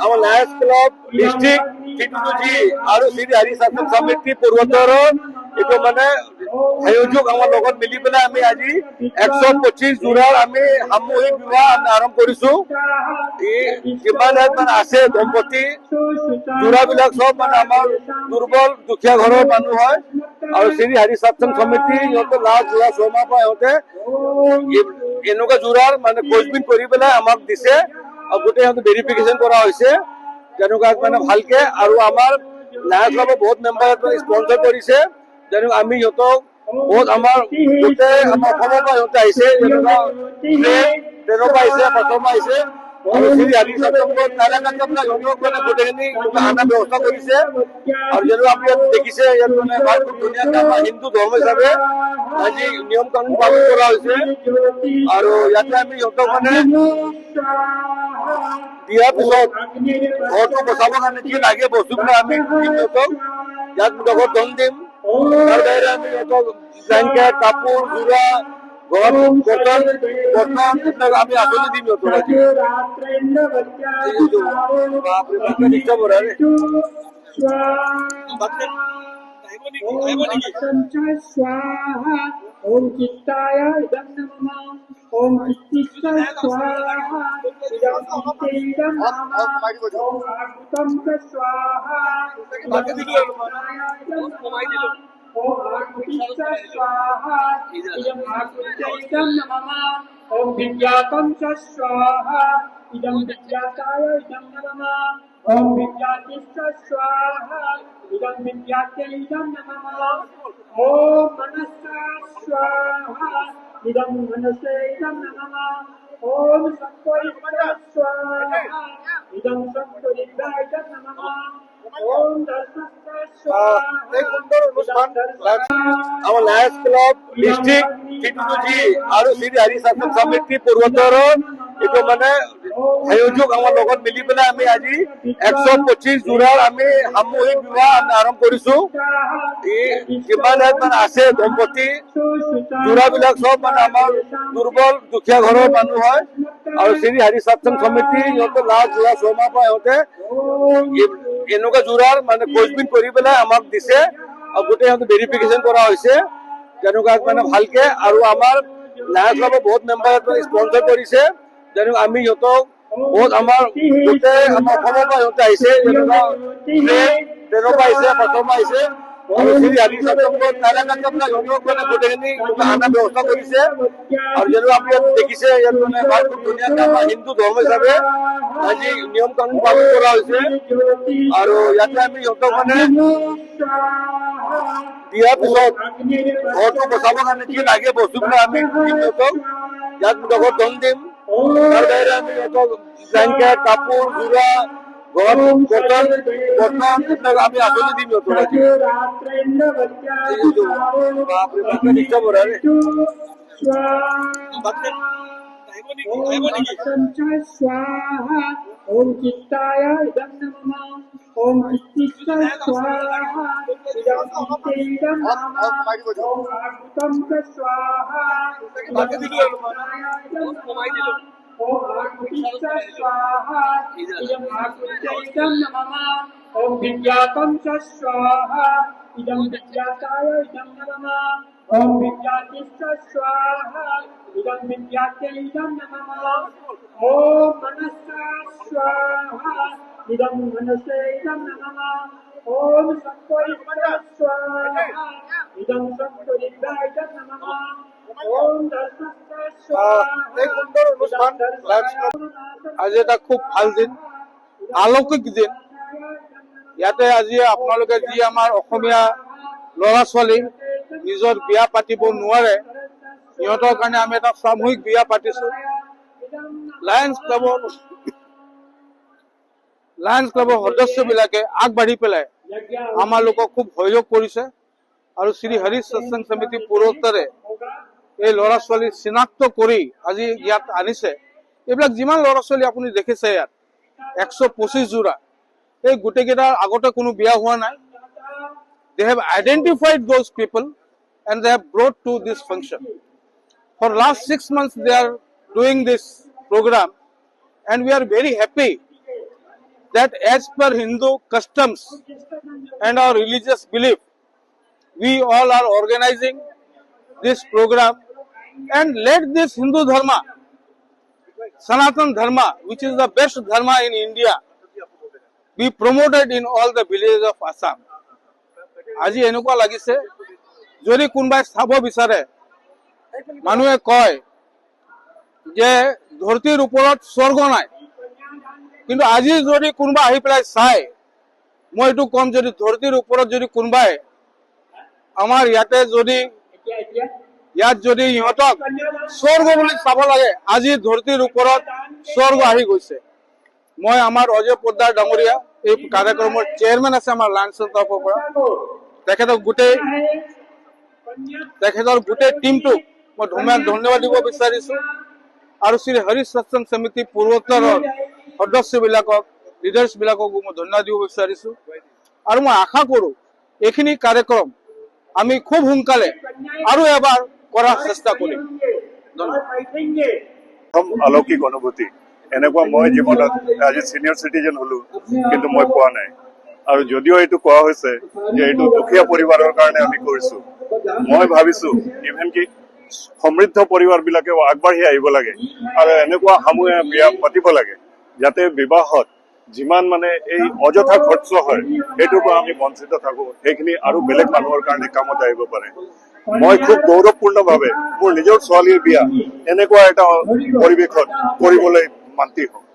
ଆମ Lions club district ଟି2ଜି আৰু শ্ৰী হৰি সত্সং সমিতি পূৰ্বতৰ এইটো মানে সংযোগ আমাৰ লগত মিলি পেলাই আমি আজি 125 জোৰাৰ আমি সামূহিক বিবাহ আমি আৰম্ভ কৰিছো। যিমান মানে আছে দম্পতি জোৰাবিলাক চব মানে আমাৰ দুৰ্বল দুখীয়া ঘৰৰ মানুহ হয় আৰু শ্ৰী হৰি সত্সং সমিতি সিহঁতে লাষ্ট যোৱা 6 মাহ পৰা সিহঁতে এনেকুৱা জোৰাৰ মানে খোজবিন কৰি পেলাই আমাক দিছে আৰু গোটেই সিহঁতে ভেৰিফিকেশ্যন কৰা হৈছে যেনেকুৱা মানে ভালকে। আৰু আমাৰ লায়ন্স ক্লাবৰ বহুত মেম্বাৰে স্পন্সৰ কৰিছে যেনেকুৱা আমি সিহঁতক বহুত আমাৰ গোটেই আমাৰ অসমৰ পৰা সিহঁতে আহিছে যেনেকুৱা ট্ৰেইনৰ পৰা আহিছে বাছৰ পৰা আহিছে আৰু শ্ৰী হৰি সত্সং কালাকান্দ পৰা সিহঁতক মানে গোটেইখিনি আনাৰ ব্যৱস্থা কৰিছে। আৰু যেনেকুৱা আপুনি ইয়াত দেখিছে ইয়াত মানে খুব ধুনীয়াকৈ আমাৰ হিন্দু ধৰ্ম হিচাপে আজি নিয়ম কানুন পালন কৰা হৈছে আৰু ইয়াতে আমি সিহঁতক মানে দিয়াৰ পিছত ঘৰটো বচাবৰ কাৰণে কি লাগে বস্তুবিলাক আমি দিম সিহঁতক। ইয়াত লগত ধন দিম তাৰ বাহিৰে আমি সিহঁতক ব্লেংকেট কাপোৰ যোৰা ঘৰ বৰ্তন এইবিলাক আমি আঁচনি দিম সিহঁতক আজি। বাপৰে বাপৰে নিশ্চয় বঢ়াৰে स्वाहा ओम चित्ताय इदं नमः ओम चित्तिष्ठ स्वाहा इदं चित्ते इदं नमः ओम आकुतं स्वाहा इदं चित्ताय इदं नमः ओम आकुतिष्ठ स्वाहा इदं आकुत्य इदं नमः ओम विद्यातं स्वाहा इदं विद्याताय इदं नमः ओम विद्यातिष्ठ स्वाहा इदं विद्याते इदं नमः ओम मनसा स्वाहा इदं मनसे इदं नमः ओम संकोरिभ्य स्वाहा इदं संकोरिभ्य इदं नमः ओम दर्शस्य स्वाहा আমাৰ লায়ন্স ক্লব ডিষ্ট্ৰিক্ট টি2জি আৰু শ্ৰী হৰি সত্সং সমিতি পূৰ্বতৰ এইটো মানে সংযোগ আমাৰ লগত মিলি পেলাই আমি আজি 125 জোৰাৰ আমি সামূহিক বিবাহ আমি আৰম্ভ কৰিছো। যিমান মানে আছে দম্পতি জোৰাবিলাক চব মানে আমাৰ দুৰ্বল দুখীয়া ঘৰৰ মানুহ হয় আৰু শ্ৰী হৰি সত্সং সমিতি সিহঁতে লাষ্ট যোৱা 6 মাহ পৰা সিহঁতে এনেকুৱা জোৰাৰ মানে খোজবিন কৰি পেলাই আমাক দিছে আৰু গোটেই সিহঁতে ভেৰিফিকেশ্যন কৰা হৈছে যেনেকুৱা মানে ভালকে। আৰু আমাৰ লায়ন্স ক্লাবৰ বহুত মেম্বাৰে স্পন্সৰ কৰিছে যেনেকুৱা আমি সিহঁতক বহুত আমাৰ গোটেই আমাৰ অসমৰ পৰা সিহঁতে আহিছে যেনেকুৱা ট্ৰেইনৰ পৰা আহিছে বাছৰ পৰা আহিছে আৰু শ্ৰী হৰি সত্সং কালাকান্দ পৰা সিহঁতক মানে গোটেইখিনি আনাৰ ব্যৱস্থা কৰিছে। আৰু যেনেকুৱা আপুনি ইয়াত দেখিছে ইয়াত মানে খুব ধুনীয়াকৈ আমাৰ হিন্দু ধৰ্ম হিচাপে আজি নিয়ম কানুন পালন কৰা হৈছে আৰু ইয়াতে আমি সিহঁতক মানে দিয়াৰ পিছত ঘৰটো বচাবৰ কাৰণে কি লাগে বস্তুবিলাক আমি দিম সিহঁতক। ইয়াত লগত ধন দিম তাৰ বাহিৰে আমি সিহঁতক ব্লেংকেট কাপোৰ যোৰা ঘৰ বৰ্তন এইবিলাক আমি আঁচনি দিম সিহঁতক আজি। বাপৰে বাপৰে নিশ্চয় বঢ়াৰে स्वाहा ओम चित्ताय इदं नमः ओम चित्तिष्ठ स्वाहा इदं चित्ते इदं नमः ओम आकुतं स्वाहा इदं चित्ताय इदं नमः ओम आकुतिष्ठ स्वाहा इदं आकुत्य इदं नमः ओम विद्यातं स्वाहा इदं विद्याताय इदं नमः ओम विद्यातिष्ठ स्वाहा इदं विद्याते इदं नमः ओम मनसा स्वाहा इदं मनसे इदं नमः ओम संकोरिभ्य स्वाहा इदं संकोरिभ्य इदं नमः ओम दर्शस्य स्वाहा আজি এটা খুব ভাল দিন আলৌকিক দিন। ইয়াতে আজি আপোনালোকে যি আমাৰ অসমীয়া ল'ৰা ছোৱালী নিজৰ বিয়া পাতিব নোৱাৰে সিহঁতৰ কাৰণে আমি এটা সামূহিক বিয়া পাতিছো। লায়ন্স ক্লাবৰ সদস্যবিলাকে আগবাঢ়ি পেলাই আমাৰ লোকক খুব সহযোগ কৰিছে আৰু শ্ৰী হৰি সত্সং সমিতি পূৰ্বতৰে এই ল'ৰা ছোৱালী চিনাক্ত কৰি আজি ইয়াত আনিছে। এইবিলাক যিমান ল'ৰা ছোৱালী আপুনি দেখিছে ইয়াত 125 জোৰা এই গোটেইকেইটাৰ আগতে কোনো বিয়া হোৱা নাই। They have identified those people and they have brought to this function. For last 6 months they are doing this program and we are very happy that as per Hindu customs and our religious belief, we all are organizing this program, and let this Hindu Dharma, Sanatan Dharma, which is the best Dharma in India, be promoted in all the villages of Assam. আজি এনেকুৱা লাগিছে যদি কোনোবাই চাব বিচাৰে মানুহে কয় যে ধৰতিৰ ওপৰত স্বৰ্গ নাই, কিন্তু আজি যদি কোনোবা আহি পেলাই চায়, মই এইটো কম যদি ধৰতিৰ ওপৰত যদি কোনোবাই আমাৰ ইয়াত যদি ইহঁতক স্বৰ্গ বুলি চাব লাগে, আজি ধৰতিৰ ওপৰত স্বৰ্গ আহি গৈছে। মই আমাৰ অজয় পোদ্দাৰ ডাঙৰীয়া এই কাৰ্যক্ৰমৰ চেয়াৰমেন আছে আমাৰ লাঞ্চৰ তৰফৰ পৰা, তেখেতৰ গোটেই টিমটোক মই ধন্যবাদ দিব বিচাৰিছো, আৰু শ্ৰী হৰি সৎসংগ সমিতি পূৰ্বোত্তৰৰ সদস্যবিলাকক লিডাৰ্ছবিলাককো মই ধন্যবাদ দিব বিচাৰিছো, আৰু মই আশা কৰো এইখিনি কাৰ্যক্ৰম আমি খুব সোনকালে আৰু এবাৰ কৰাৰ চেষ্টা কৰিম। অলৌকিক অনুভূতি এনেকুৱা মই জীৱনত আজি সিনিয়ৰ চিটিজেন হলো, কিন্তু মই পোৱা নাই। আৰু যদিও এইটো কোৱা হৈছে যে এইটো দুখীয়া পৰিবাৰৰ কাৰণে আমি কৰিছো, মই ভাবিছো ইভেন কি সমৃদ্ধ পৰিবাৰ বিলাকেও আগবাঢ়ি আহিব লাগে আৰু এনেকুৱা সমূহে বিয়া পাতিব লাগে যাতে বিবাহত যিমান মানে এই অযথা খৰচ হয় সেইটোৰ পৰা আমি বঞ্চিত থাকো, সেইখিনি আৰু বেলেগ মানুহৰ কাৰণে কামত আহিব পাৰে। মই খুব গৌৰৱপূৰ্ণভাৱে মোৰ নিজৰ ছোৱালীৰ বিয়া এনেকুৱা এটা পৰিৱেশত কৰিবলৈ মান্তি হওঁ।